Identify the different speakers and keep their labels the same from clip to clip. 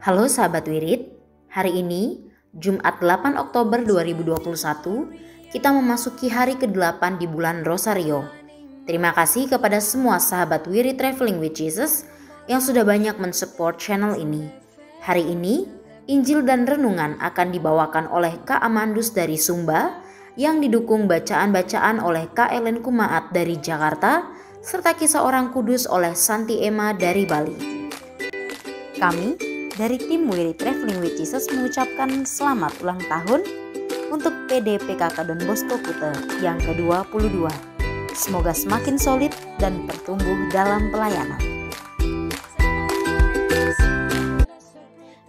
Speaker 1: Halo sahabat Wirid, hari ini Jumat 8 Oktober 2021 kita memasuki hari ke-8 di bulan Rosario. Terima kasih kepada semua sahabat Wirid Traveling with Jesus yang sudah banyak mensupport channel ini. Hari ini Injil dan Renungan akan dibawakan oleh Kak Amandus dari Sumba yang didukung bacaan-bacaan oleh Kak Ellen Kumaat dari Jakarta serta Kisah Orang Kudus oleh Santi Emma dari Bali. Kami dari tim Wirid Traveling with Jesus mengucapkan selamat ulang tahun untuk PD PKK Don Bosco Kute yang ke-22. Semoga semakin solid dan bertumbuh dalam pelayanan.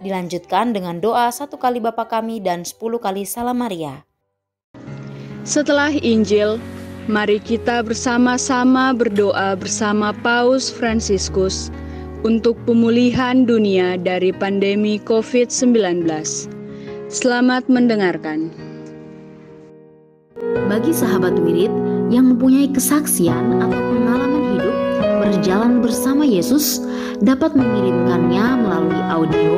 Speaker 1: Dilanjutkan dengan doa 1 kali Bapa Kami dan 10 kali Salam Maria.
Speaker 2: Setelah Injil, mari kita bersama-sama berdoa bersama Paus Fransiskus untuk pemulihan dunia dari pandemi COVID-19. Selamat mendengarkan.
Speaker 1: Bagi sahabat Wirid yang mempunyai kesaksian atau pengalaman hidup berjalan bersama Yesus, dapat mengirimkannya melalui audio,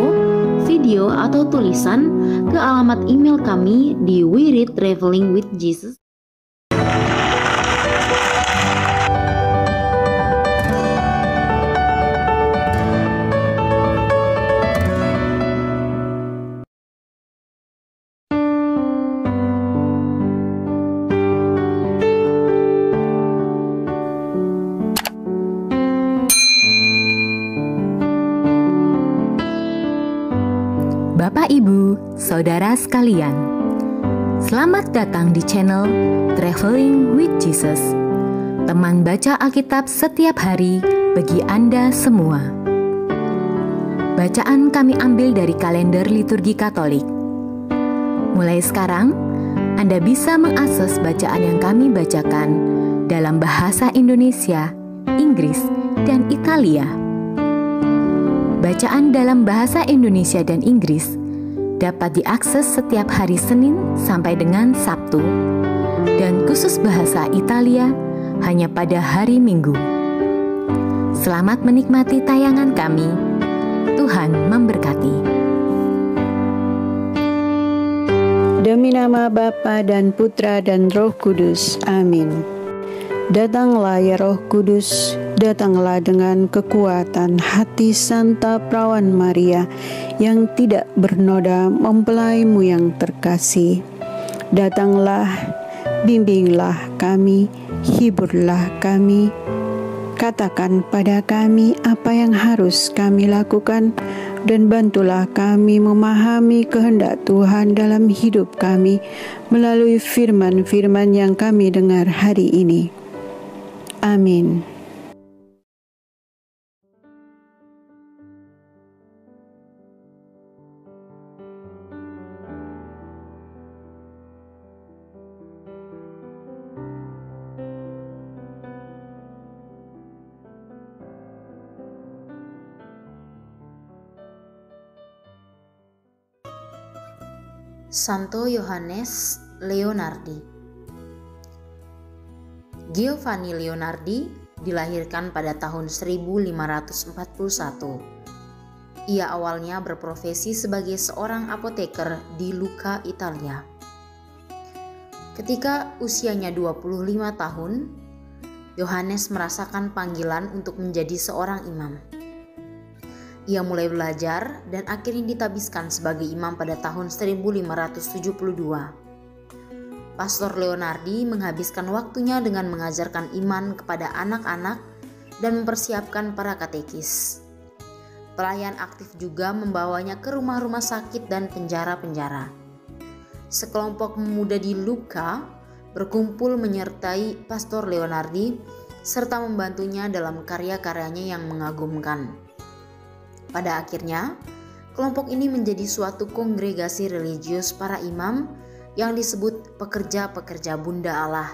Speaker 1: video, atau tulisan ke alamat email kami di Wirid Traveling with Jesus.
Speaker 3: Bapak, Ibu, Saudara sekalian, selamat datang di channel Traveling with Jesus, teman baca Alkitab setiap hari bagi Anda semua. Bacaan kami ambil dari kalender liturgi Katolik. Mulai sekarang, Anda bisa mengakses bacaan yang kami bacakan dalam bahasa Indonesia, Inggris, dan Italia. Bacaan dalam bahasa Indonesia dan Inggris dapat diakses setiap hari Senin sampai dengan Sabtu, dan khusus bahasa Italia hanya pada hari Minggu. Selamat menikmati tayangan kami. Tuhan memberkati.
Speaker 4: Demi nama Bapa dan Putra dan Roh Kudus. Amin. Datanglah ya Roh Kudus, datanglah dengan kekuatan hati Santa Perawan Maria yang tidak bernoda mempelaimu yang terkasih. Datanglah, bimbinglah kami, hiburlah kami, katakan pada kami apa yang harus kami lakukan, dan bantulah kami memahami kehendak Tuhan dalam hidup kami melalui firman-firman yang kami dengar hari ini. Amin.
Speaker 1: Santo Yohanes Leonardi. Giovanni Leonardi dilahirkan pada tahun 1541. Ia awalnya berprofesi sebagai seorang apoteker di Lucca, Italia. Ketika usianya 25 tahun, Yohanes merasakan panggilan untuk menjadi seorang imam. Ia mulai belajar dan akhirnya ditabiskan sebagai imam pada tahun 1572. Pastor Leonardi menghabiskan waktunya dengan mengajarkan iman kepada anak-anak dan mempersiapkan para katekis. Pelayan aktif juga membawanya ke rumah-rumah sakit dan penjara-penjara. Sekelompok pemuda di Lucca berkumpul menyertai Pastor Leonardi serta membantunya dalam karya-karyanya yang mengagumkan. Pada akhirnya, kelompok ini menjadi suatu kongregasi religius para imam yang disebut pekerja-pekerja Bunda Allah.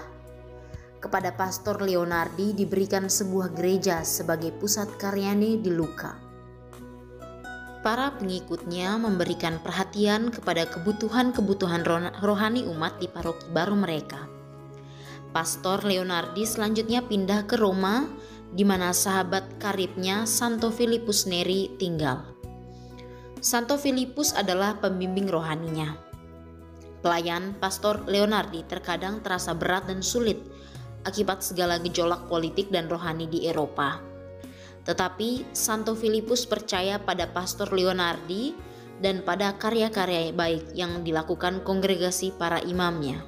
Speaker 1: Kepada Pastor Leonardi diberikan sebuah gereja sebagai pusat karyanya di Lucca. Para pengikutnya memberikan perhatian kepada kebutuhan-kebutuhan rohani umat di paroki baru mereka. Pastor Leonardi selanjutnya pindah ke Roma, di mana sahabat karibnya Santo Filipus Neri tinggal. Santo Filipus adalah pembimbing rohaninya. Pelayan Pastor Leonardi terkadang terasa berat dan sulit akibat segala gejolak politik dan rohani di Eropa. Tetapi Santo Filipus percaya pada Pastor Leonardi dan pada karya-karya baik yang dilakukan kongregasi para imamnya.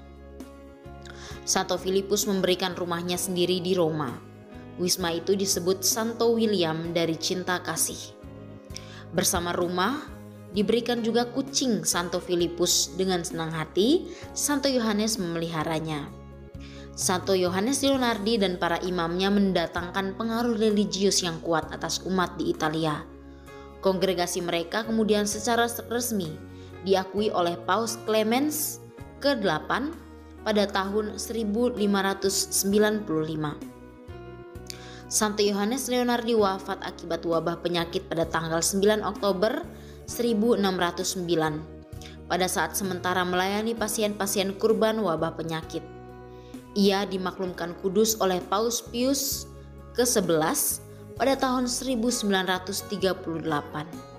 Speaker 1: Santo Filipus memberikan rumahnya sendiri di Roma. Wisma itu disebut Santo William dari cinta kasih. Bersama rumah, diberikan juga kucing Santo Filipus. Dengan senang hati, Santo Yohanes memeliharanya. Santo Yohanes Leonardi dan para imamnya mendatangkan pengaruh religius yang kuat atas umat di Italia. Kongregasi mereka kemudian secara resmi diakui oleh Paus Clemens ke-8 pada tahun 1595. Santo Yohanes Leonardi wafat akibat wabah penyakit pada tanggal 9 Oktober 1609 pada saat sementara melayani pasien-pasien kurban wabah penyakit. Ia dimaklumkan kudus oleh Paus Pius ke-11 pada tahun 1938.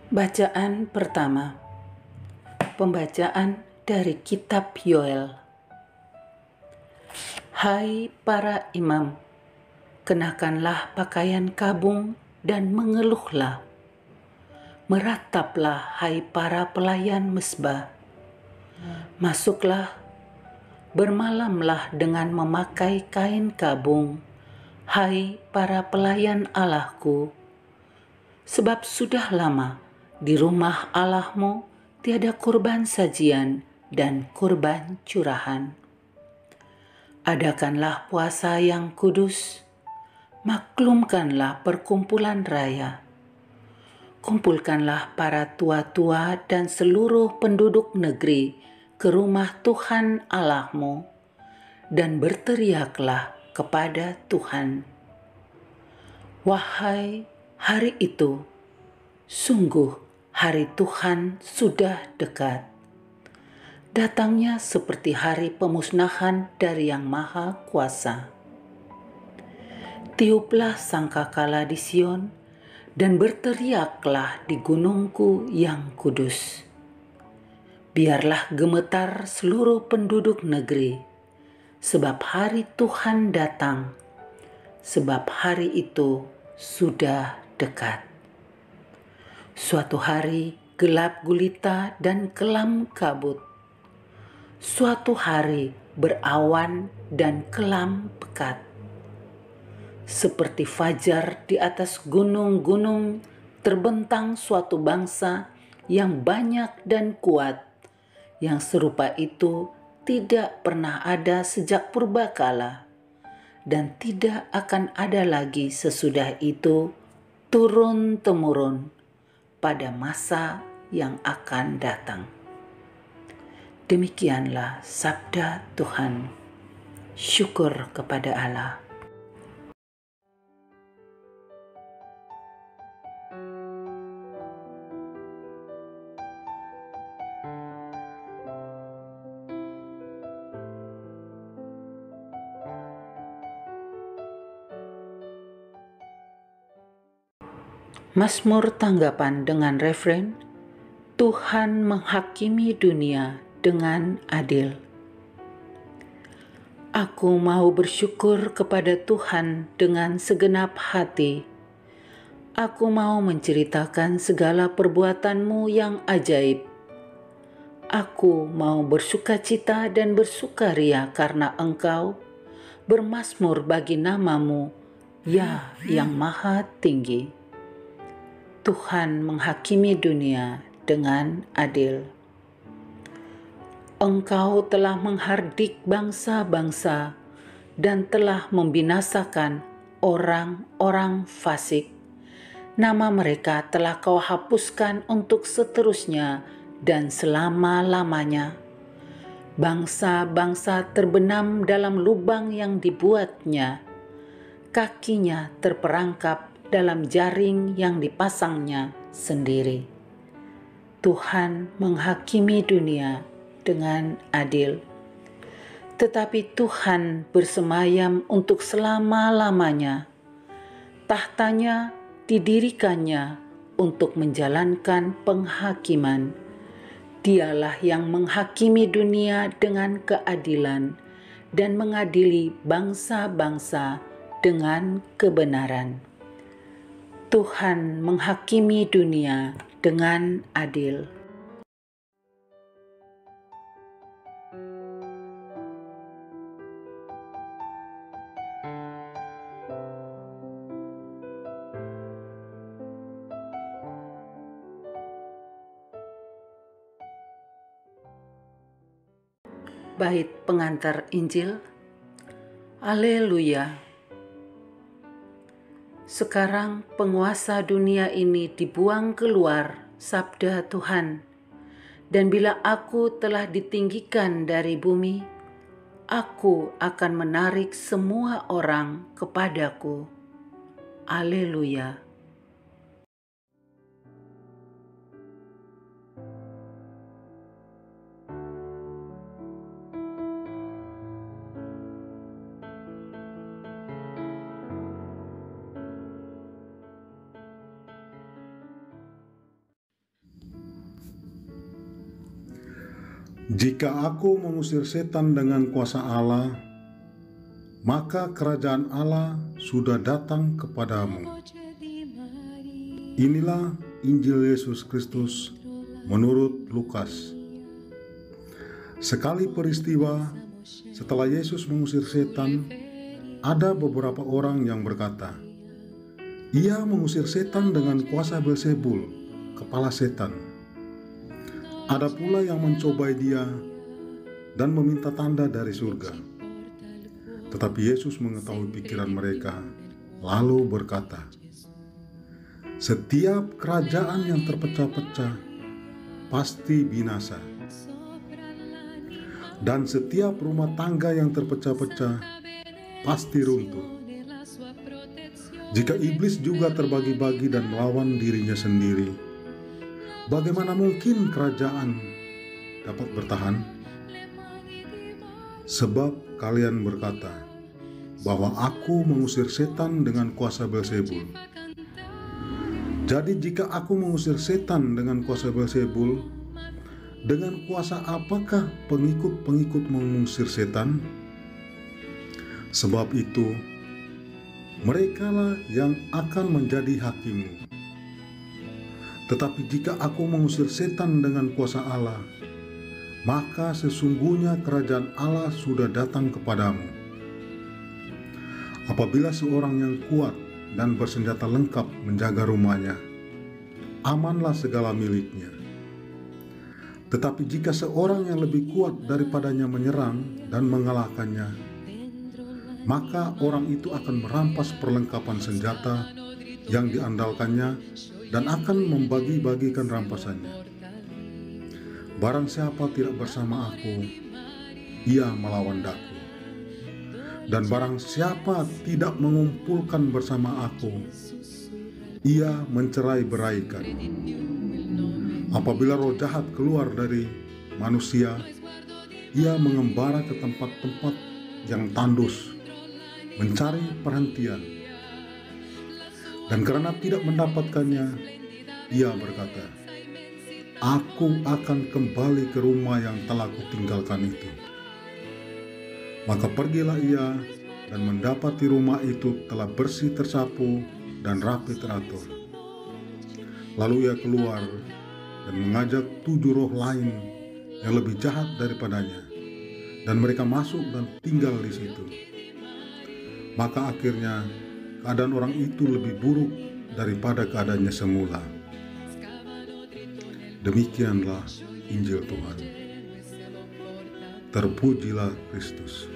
Speaker 5: Bacaan pertama. Pembacaan dari Kitab Yoel. Hai para imam, kenakanlah pakaian kabung dan mengeluhlah. Merataplah hai para pelayan mesbah. Masuklah, bermalamlah dengan memakai kain kabung, hai para pelayan Allahku. Sebab sudah lama di rumah Allahmu tiada kurban sajian dan kurban curahan. Adakanlah puasa yang kudus, maklumkanlah perkumpulan raya. Kumpulkanlah para tua-tua dan seluruh penduduk negeri ke rumah Tuhan Allahmu, dan berteriaklah kepada Tuhan. Wahai hari itu, sungguh hari Tuhan sudah dekat. Datangnya seperti hari pemusnahan dari Yang Maha Kuasa. Tiuplah sangkakala di Sion dan berteriaklah di gunungku yang kudus. Biarlah gemetar seluruh penduduk negeri, sebab hari Tuhan datang, sebab hari itu sudah dekat. Suatu hari gelap gulita dan kelam kabut. Suatu hari berawan dan kelam pekat. Seperti fajar di atas gunung-gunung terbentang suatu bangsa yang banyak dan kuat, yang serupa itu tidak pernah ada sejak purbakala, dan tidak akan ada lagi sesudah itu turun-temurun pada masa yang akan datang. Demikianlah sabda Tuhan. Syukur kepada Allah. Mazmur tanggapan dengan refren, Tuhan menghakimi dunia dengan adil. Aku mau bersyukur kepada Tuhan dengan segenap hati. Aku mau menceritakan segala perbuatan-Mu yang ajaib. Aku mau bersukacita dan bersukaria karena Engkau, bermazmur bagi nama-Mu, ya yang maha tinggi. Tuhan menghakimi dunia dengan adil. Engkau telah menghardik bangsa-bangsa dan telah membinasakan orang-orang fasik. Nama mereka telah Kau hapuskan untuk seterusnya dan selama-lamanya. Bangsa-bangsa terbenam dalam lubang yang dibuatnya. Kakinya terperangkap dalam jaring yang dipasangnya sendiri. Tuhan menghakimi dunia dengan adil. Tetapi Tuhan bersemayam untuk selama-lamanya. Tahtanya didirikannya untuk menjalankan penghakiman. Dialah yang menghakimi dunia dengan keadilan dan mengadili bangsa-bangsa dengan kebenaran. Tuhan menghakimi dunia dengan adil. Bait pengantar Injil. Haleluya. Sekarang penguasa dunia ini dibuang keluar, sabda Tuhan. Dan bila aku telah ditinggikan dari bumi, aku akan menarik semua orang kepadaku. Haleluya.
Speaker 6: Jika aku mengusir setan dengan kuasa Allah, maka kerajaan Allah sudah datang kepadamu. Inilah Injil Yesus Kristus menurut Lukas. Sekali peristiwa setelah Yesus mengusir setan, ada beberapa orang yang berkata, "Ia mengusir setan dengan kuasa Beelzebul, kepala setan." Ada pula yang mencobai dia dan meminta tanda dari surga. Tetapi Yesus mengetahui pikiran mereka, lalu berkata, "Setiap kerajaan yang terpecah-pecah pasti binasa. Dan setiap rumah tangga yang terpecah-pecah pasti runtuh. Jika iblis juga terbagi-bagi dan melawan dirinya sendiri, bagaimana mungkin kerajaan dapat bertahan? Sebab kalian berkata bahwa aku mengusir setan dengan kuasa Beelzebul. Jadi jika aku mengusir setan dengan kuasa Beelzebul, dengan kuasa apakah pengikut-pengikut mengusir setan? Sebab itu, merekalah yang akan menjadi hakimmu. Tetapi jika aku mengusir setan dengan kuasa Allah, maka sesungguhnya kerajaan Allah sudah datang kepadamu. Apabila seorang yang kuat dan bersenjata lengkap menjaga rumahnya, amanlah segala miliknya. Tetapi jika seorang yang lebih kuat daripadanya menyerang dan mengalahkannya, maka orang itu akan merampas perlengkapan senjata yang diandalkannya dan akan membagi-bagikan rampasannya. Barang siapa tidak bersama aku, ia melawan daku. Dan barang siapa tidak mengumpulkan bersama aku, ia mencerai-beraikan. Apabila roh jahat keluar dari manusia, ia mengembara ke tempat-tempat yang tandus, mencari perhentian. Dan karena tidak mendapatkannya, ia berkata, "Aku akan kembali ke rumah yang telah kutinggalkan itu." Maka pergilah ia dan mendapati rumah itu telah bersih tersapu dan rapi teratur. Lalu ia keluar dan mengajak 7 roh lain yang lebih jahat daripadanya, dan mereka masuk dan tinggal di situ. Maka akhirnya keadaan orang itu lebih buruk daripada keadaannya semula. Demikianlah Injil Tuhan. Terpujilah Kristus.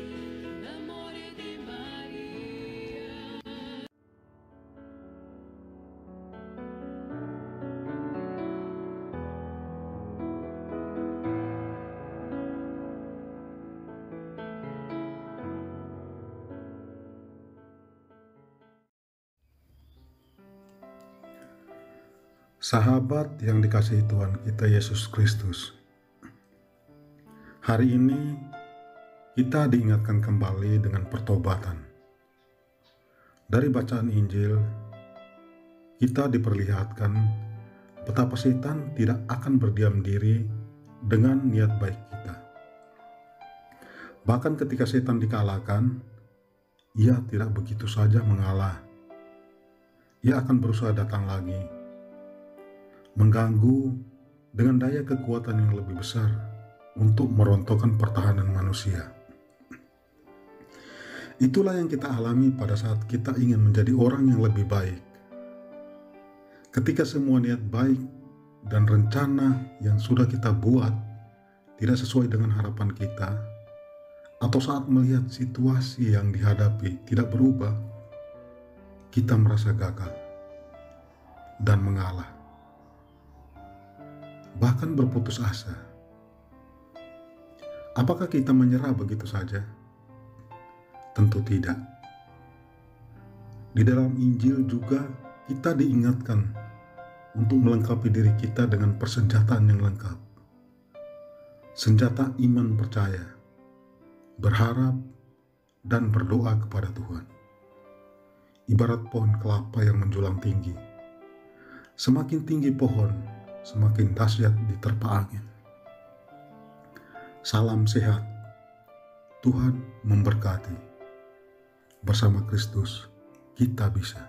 Speaker 6: Sahabat yang dikasihi Tuhan kita Yesus Kristus, hari ini kita diingatkan kembali dengan pertobatan. Dari bacaan Injil, kita diperlihatkan betapa setan tidak akan berdiam diri dengan niat baik kita. Bahkan ketika setan dikalahkan, ia tidak begitu saja mengalah. Ia akan berusaha datang lagi, mengganggu dengan daya kekuatan yang lebih besar untuk merontokkan pertahanan manusia. Itulah yang kita alami pada saat kita ingin menjadi orang yang lebih baik. Ketika semua niat baik dan rencana yang sudah kita buat tidak sesuai dengan harapan kita, atau saat melihat situasi yang dihadapi tidak berubah, kita merasa gagal dan mengalah, bahkan berputus asa. Apakah kita menyerah begitu saja? Tentu tidak. Di dalam Injil juga kita diingatkan untuk melengkapi diri kita dengan persenjataan yang lengkap. Senjata iman percaya, berharap, dan berdoa kepada Tuhan. Ibarat pohon kelapa yang menjulang tinggi. Semakin tinggi pohon, semakin dahsyat diterpa angin. Salam sehat. Tuhan memberkati. Bersama Kristus, kita bisa.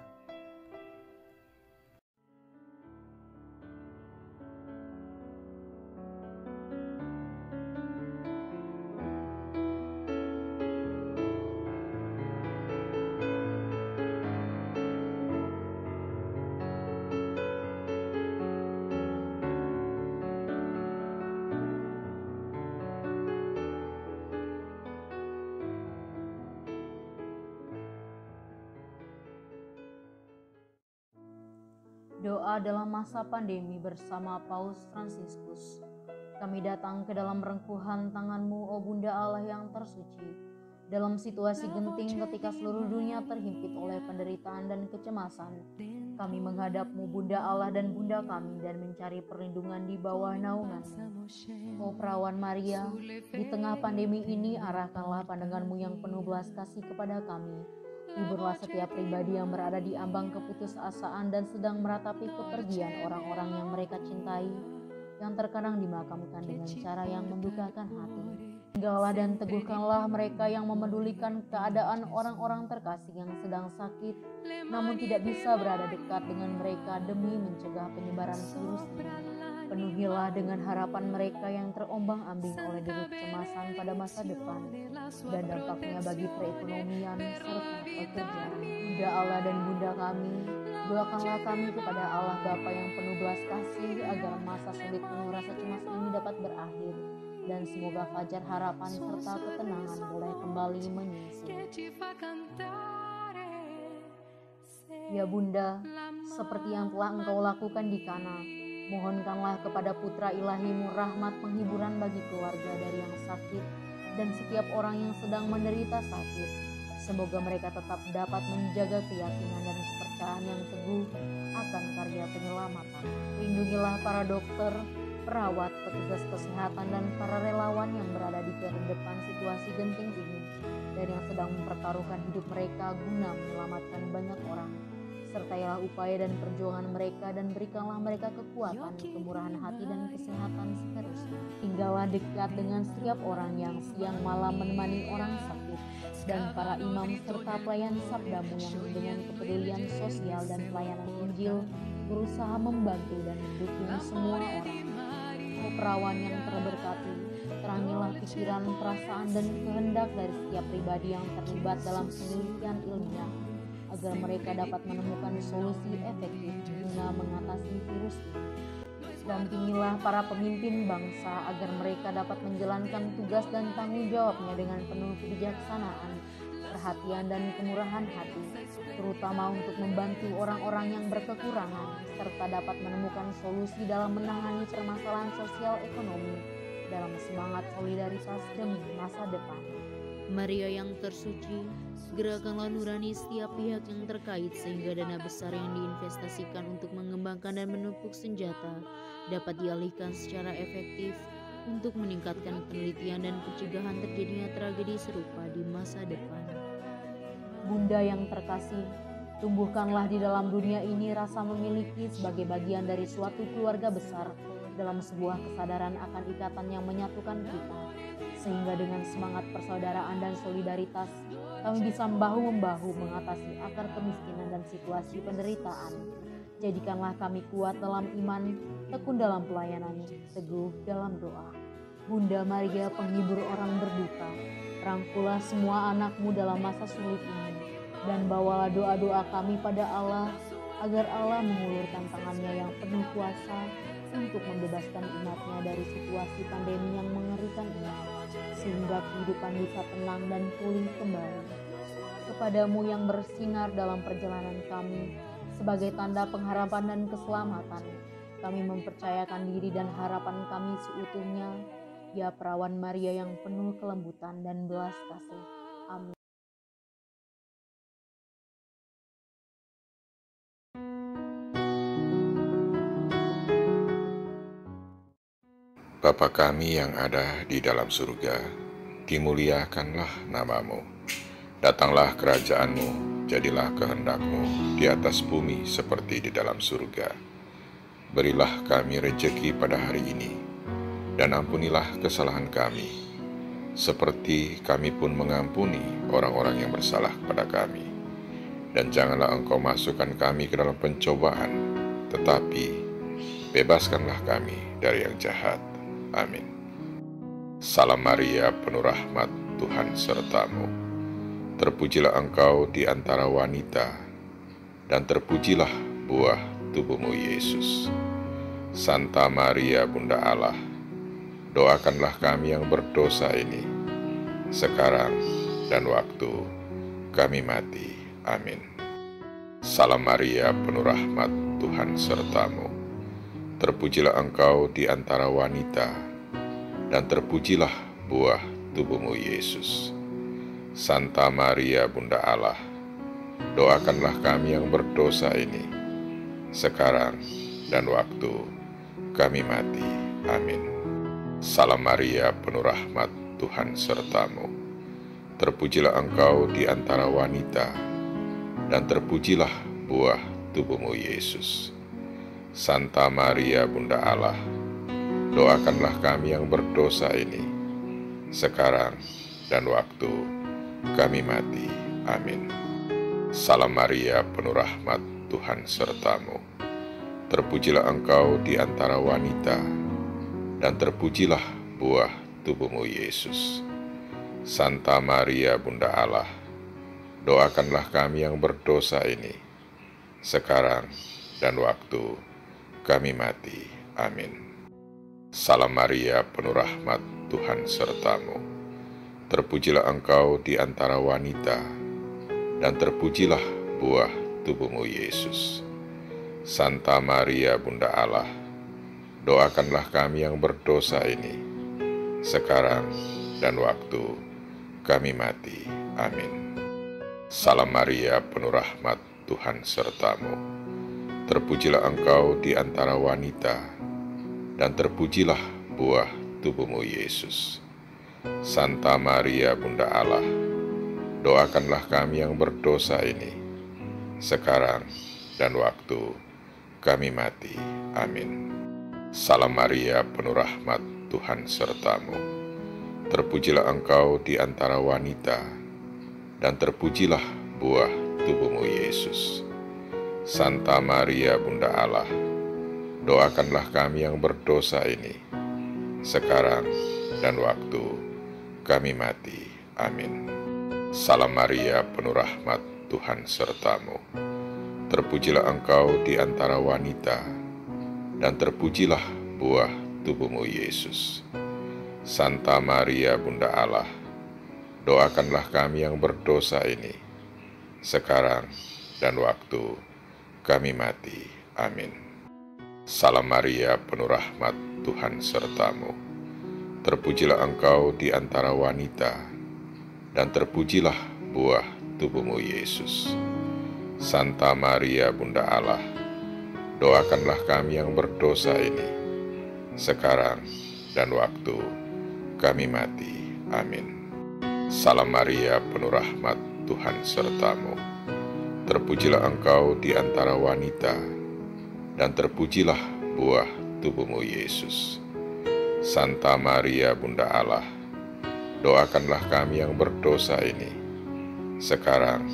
Speaker 1: Doa dalam masa pandemi bersama Paus Fransiskus. Kami datang ke dalam rengkuhan tangan-Mu, O Bunda Allah yang tersuci. Dalam situasi genting ketika seluruh dunia terhimpit oleh penderitaan dan kecemasan, kami menghadap-Mu, Bunda Allah dan Bunda kami, dan mencari perlindungan di bawah naungan-Mu. O Perawan Maria, di tengah pandemi ini arahkanlah pandangan-Mu yang penuh belas kasih kepada kami. Hiburlah setiap pribadi yang berada di ambang keputusasaan dan sedang meratapi kepergian orang-orang yang mereka cintai, yang terkadang dimakamkan dengan cara yang mendukakan hati. Tinggallah dan teguhkanlah mereka yang memedulikan keadaan orang-orang terkasih yang sedang sakit, namun tidak bisa berada dekat dengan mereka demi mencegah penyebaran virus ini. Penuhilah dengan harapan mereka yang terombang-ambing oleh deru kecemasan pada masa depan dan dampaknya bagi perekonomian serta pekerjaan. Bunda Allah dan Bunda kami, doakanlah kami kepada Allah Bapa yang penuh belas kasih agar masa sulit penuh rasa cemas ini dapat berakhir dan semoga fajar harapan serta ketenangan boleh kembali menyinsil. Ya Bunda, seperti yang telah Engkau lakukan di Kana, mohonkanlah kepada Putra Ilahi-Mu rahmat penghiburan bagi keluarga dari yang sakit dan setiap orang yang sedang menderita sakit. Semoga mereka tetap dapat menjaga keyakinan dan kepercayaan yang teguh akan karya penyelamatan. Lindungilah para dokter, perawat, petugas kesehatan, dan para relawan yang berada di terdepan situasi genting ini dan yang sedang mempertaruhkan hidup mereka guna menyelamatkan banyak orang. Sertailah upaya dan perjuangan mereka dan berikanlah mereka kekuatan, kemurahan hati, dan kesehatan seterusnya. Tinggallah dekat dengan setiap orang yang siang malam menemani orang sakit dan para imam serta pelayan sabda-Mu yang dengan kepedulian sosial dan pelayanan Injil berusaha membantu dan mendukung semua orang. O Perawan yang terberkati, terangilah pikiran, perasaan, dan kehendak dari setiap pribadi yang terlibat dalam penelitian ilmiah agar mereka dapat menemukan solusi efektif guna mengatasi virus ini. Dampingilah para pemimpin bangsa agar mereka dapat menjalankan tugas dan tanggung jawabnya dengan penuh kebijaksanaan, perhatian, dan kemurahan hati, terutama untuk membantu orang-orang yang berkekurangan, serta dapat menemukan solusi dalam menangani permasalahan sosial ekonomi dalam semangat solidaritas demi masa depan. Maria yang tersuci, gerakanlah nurani setiap pihak yang terkait sehingga dana besar yang diinvestasikan untuk mengembangkan dan menumpuk senjata dapat dialihkan secara efektif untuk meningkatkan penelitian dan pencegahan terjadinya tragedi serupa di masa depan.
Speaker 7: Bunda yang terkasih, tumbuhkanlah di dalam dunia ini rasa memiliki sebagai bagian dari suatu keluarga besar dalam sebuah kesadaran akan ikatan yang menyatukan kita, sehingga dengan semangat persaudaraan dan solidaritas kami bisa bahu-membahu mengatasi akar kemiskinan dan situasi penderitaan. Jadikanlah kami kuat dalam iman, tekun dalam pelayanan, teguh dalam doa. Bunda Maria, penghibur orang berduka, rangkulah semua anakmu dalam masa sulit ini, dan bawalah doa-doa kami pada Allah, agar Allah mengulurkan tangannya yang penuh kuasa untuk membebaskan umatnya dari situasi pandemi yang mengerikan ini, sehingga kehidupan bisa tenang dan pulih kembali. Kepadamu yang bersinar dalam perjalanan kami, sebagai tanda pengharapan dan keselamatan, kami mempercayakan diri dan harapan kami seutuhnya, ya Perawan Maria yang penuh kelembutan dan belas kasih. Amin.
Speaker 8: Bapa kami yang ada di dalam surga, dimuliakanlah namamu. Datanglah kerajaanmu, jadilah kehendak-Mu di atas bumi seperti di dalam surga. Berilah kami rejeki pada hari ini, dan ampunilah kesalahan kami, seperti kami pun mengampuni orang-orang yang bersalah kepada kami. Dan janganlah Engkau masukkan kami ke dalam pencobaan, tetapi bebaskanlah kami dari yang jahat. Amin. Salam Maria, penuh rahmat, Tuhan sertamu. Terpujilah Engkau di antara wanita, dan terpujilah buah tubuhmu Yesus. Santa Maria, Bunda Allah, doakanlah kami yang berdosa ini, sekarang dan waktu kami mati. Amin. Salam Maria, penuh rahmat, Tuhan sertamu. Terpujilah Engkau di antara wanita, dan terpujilah buah tubuhmu Yesus. Santa Maria, Bunda Allah, doakanlah kami yang berdosa ini, sekarang dan waktu kami mati. Amin. Salam Maria, penuh rahmat, Tuhan sertamu. Terpujilah Engkau di antara wanita, dan terpujilah buah tubuhmu Yesus. Santa Maria, Bunda Allah, doakanlah kami yang berdosa ini, sekarang dan waktu kami mati. Amin. Salam Maria, penuh rahmat, Tuhan sertamu. Terpujilah Engkau di antara wanita, dan terpujilah buah tubuhmu Yesus. Santa Maria, Bunda Allah, doakanlah kami yang berdosa ini, sekarang dan waktu kami mati. Amin. Salam Maria, penuh rahmat, Tuhan sertamu. Terpujilah Engkau di antara wanita, dan terpujilah buah tubuhmu Yesus. Santa Maria, Bunda Allah, doakanlah kami yang berdosa ini, sekarang dan waktu kami mati. Amin. Salam Maria, penuh rahmat, Tuhan sertamu. Terpujilah Engkau di antara wanita, dan terpujilah buah tubuhmu Yesus. Santa Maria, Bunda Allah, doakanlah kami yang berdosa ini, sekarang dan waktu kami mati. Amin. Salam Maria, penuh rahmat, Tuhan sertamu. Terpujilah Engkau di antara wanita, dan terpujilah buah tubuhmu Yesus. Santa Maria, Bunda Allah, doakanlah kami yang berdosa ini, sekarang dan waktu kami mati. Amin. Salam Maria, penuh rahmat, Tuhan sertamu. Terpujilah Engkau di antara wanita, dan terpujilah buah tubuhmu Yesus. Santa Maria, Bunda Allah, doakanlah kami yang berdosa ini, sekarang dan waktu kami mati. Amin. Salam Maria, penuh rahmat, Tuhan sertamu. Terpujilah Engkau di antara wanita, dan terpujilah buah tubuhmu Yesus. Santa Maria Bunda Allah, doakanlah kami yang berdosa ini, sekarang dan waktu kami mati. Amin. Salam Maria, penuh rahmat, Tuhan sertamu. Terpujilah engkau di antara wanita, dan terpujilah buah tubuhmu Yesus. Santa Maria Bunda Allah, doakanlah kami yang berdosa ini, sekarang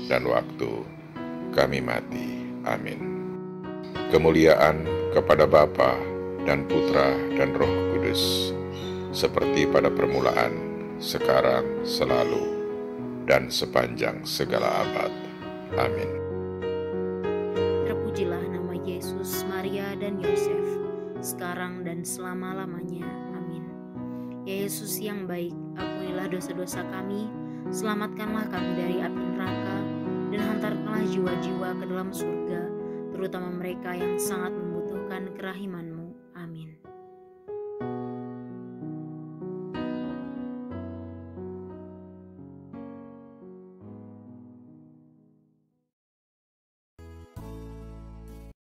Speaker 8: dan waktu kami mati. Amin. Kemuliaan kepada Bapa dan Putra dan Roh Kudus, seperti pada permulaan, sekarang, selalu, dan sepanjang segala abad. Amin.
Speaker 1: Terpujilah nama Yesus, Maria, dan Yosef, sekarang dan selama-lamanya. Amin. Ya Yesus yang baik, ampunilah dosa-dosa kami, selamatkanlah kami dari api neraka, dan hantarkanlah jiwa-jiwa ke dalam surga, terutama mereka yang sangat membutuhkan kerahiman-Mu. Amin.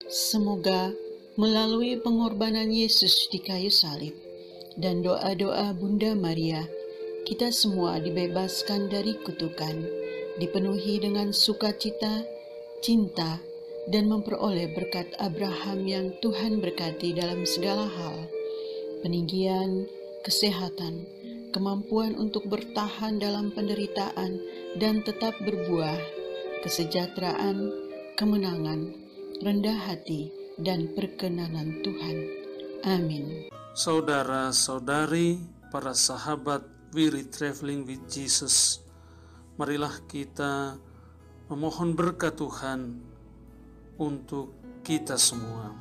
Speaker 4: Semoga melalui pengorbanan Yesus di kayu salib dan doa-doa Bunda Maria, kita semua dibebaskan dari kutukan, dipenuhi dengan sukacita, cinta, dan memperoleh berkat Abraham yang Tuhan berkati dalam segala hal, peninggian, kesehatan, kemampuan untuk bertahan dalam penderitaan dan tetap berbuah, kesejahteraan, kemenangan, rendah hati, dan perkenanan Tuhan. Amin.
Speaker 9: Saudara-saudari, para sahabat Weary Traveling with Jesus, marilah kita memohon berkat Tuhan untuk kita semua.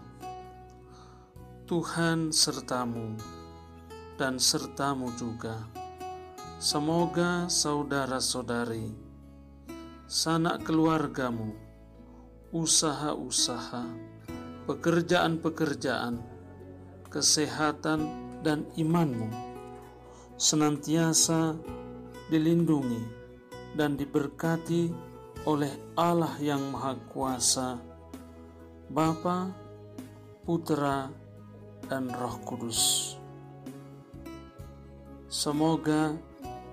Speaker 9: Tuhan sertamu dan sertamu juga. Semoga saudara-saudari, sanak keluargamu, usaha-usaha, pekerjaan-pekerjaan, kesehatan, dan imanmu senantiasa dilindungi dan diberkati oleh Allah yang Maha Kuasa, Bapa, Putra, dan Roh Kudus. Semoga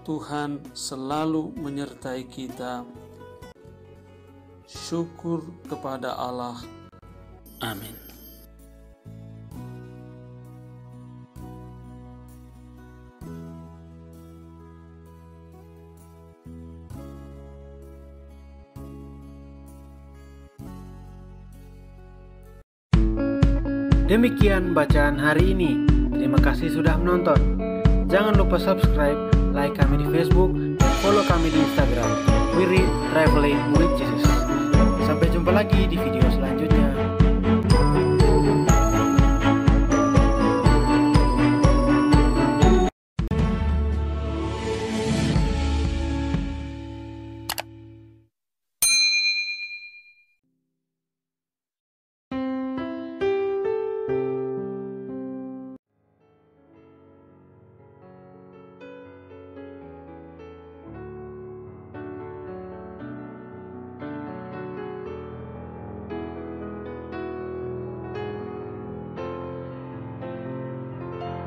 Speaker 9: Tuhan selalu menyertai kita. Syukur kepada Allah. Amin.
Speaker 10: Demikian bacaan hari ini. Terima kasih sudah menonton. Jangan lupa subscribe, like kami di Facebook, dan follow kami di Instagram. Weary Traveling with Jesus. Sampai jumpa lagi di video selanjutnya.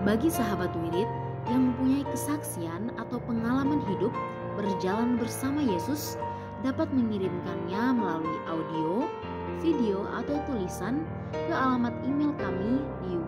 Speaker 1: Bagi sahabat wirid yang mempunyai kesaksian atau pengalaman hidup berjalan bersama Yesus, dapat mengirimkannya melalui audio, video, atau tulisan ke alamat email kami di